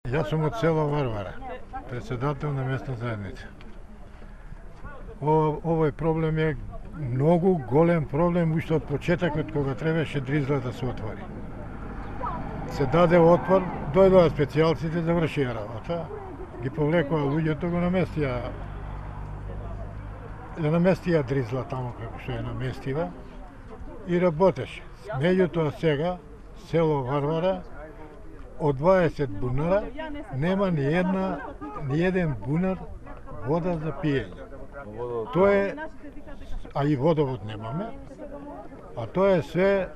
Јас сум од село Варвара, председател на местна заедница. Овој проблем е многу голем проблем уште од почетокот кога требаше Дризла да се отвори. Се даде отвор, дојдоа специјалците да вршија работа, ги повлекоа луѓето, го наместија Дризла тамо како што ја наместива и работеше. Меѓутоа сега село Варвара од 20 бунара нема ни еден бунар вода за пиење. Тоа е, а и водовод немаме, а тоа е све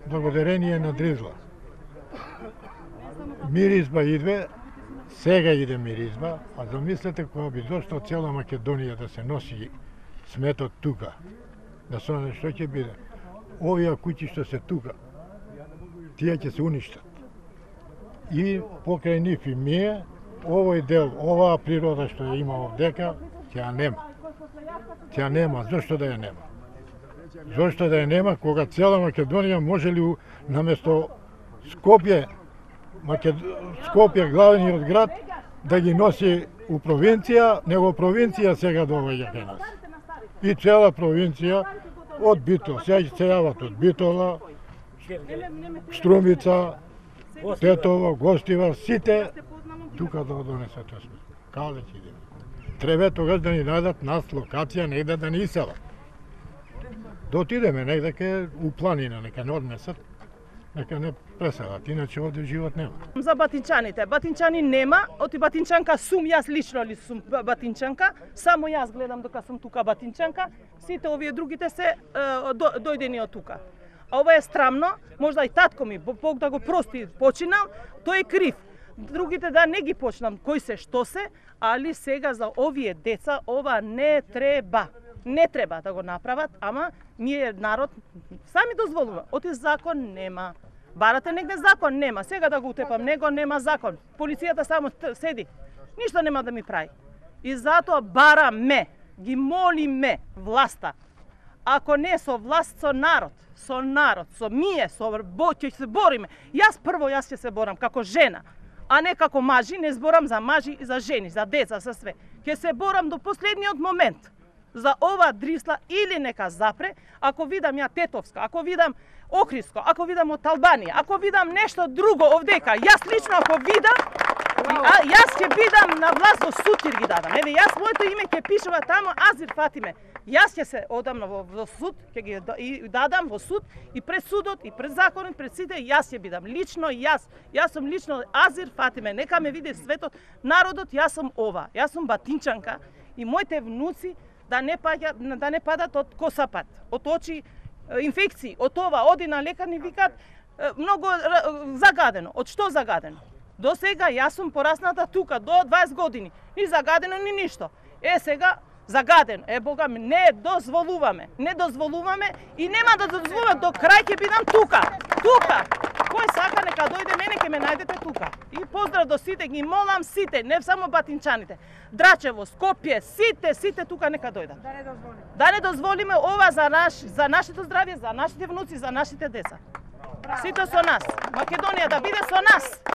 благодарение на Дризла. Миризба идве, сега иде миризба, а замислете кога би дошло цела Македонија да се носи сметот тука, да се што ќе биде. Овие куќи што се тука, тие ќе се уништат. И покрај нив и ние, овој дел, оваа природа што ја има овдека, ќе ја нема. Ќе ја нема, зошто да ја нема? Зошто да ја нема кога цела Македонија може ли наместо Скопје, Скопје главниот град, да ги носи у провинција, него провинција сега доаѓа кај нас. И цела провинција од Битол, сега се јават од Битола, Струмица, Тетово, Гостивар, сите тука да донесат осме. Каде ќе идеме? Треба тогаш да ни дадат нас локација негде да ни иселат. Да отидеме негде ке у планина, нека не однесат, нека не преселат, иначе овде живот нема. За батинчаните. Батинчани нема, оти батинчанка сум, јас лично ли сум батинчанка, само јас гледам дека сум тука батинчанка, сите овие другите се дојдени од тука. А ова е страмно, можда и татко ми, Бог да го прости, починал, тој е крив. Другите да не ги почнам кој се, што се, али сега за овие деца ова не треба. Не треба да го направат, ама ние народ сами дозволува. Оти закон нема. Барате негде закон нема. Сега да го утепам него нема закон. Полицијата само седи. Ништо нема да ми прави. И затоа бараме, ги молиме власта. Ако не со власт, со народ, со ние, ќе се бориме. Јас ќе се борам како жена, а не како мажи, не зборам за мажи и за жени, за деца, за све. Ќе се борам до последниот момент за ова Дрисла или нека запре, ако видам ја Тетовска, ако видам Охридско, ако видам од Албанија, ако видам нешто друго овдека, јас лично ако видам, јас ќе бидам на власт во суд ќе ги дадам. Еве јас моето име ќе пишува тамо Азир Фатиме. Јас ќе се одам во суд, ќе ги дадам во суд и пред судот и пред законот, пред сите јас ќе бидам лично јас. Јас сум лично Азир Фатиме. Нека ме види светот, народот, јас сум ова. Јас сум батинчанка и моите внуци да не падат од косапат, од очи инфекции, од ова, оди на лекар ни викат многу загадено. Од што загадено? До сега јас сум порасната тука до 20 години. Ни загадено ни ништо. Сега загадено. Бога ми, не дозволуваме. Не дозволуваме и нема да дозволуваме до крај ќе бидам тука. Тука. Кој сака нека дојде мене ќе ме најдете тука. И поздрав до сите, ги молам сите, не само батинчаните. Драчево, Скопје, сите тука нека дојдат. Да не дозволиме ова за нашето здравје, за нашите внуци, за нашите деца. Сите со нас. Македонија да биде со нас.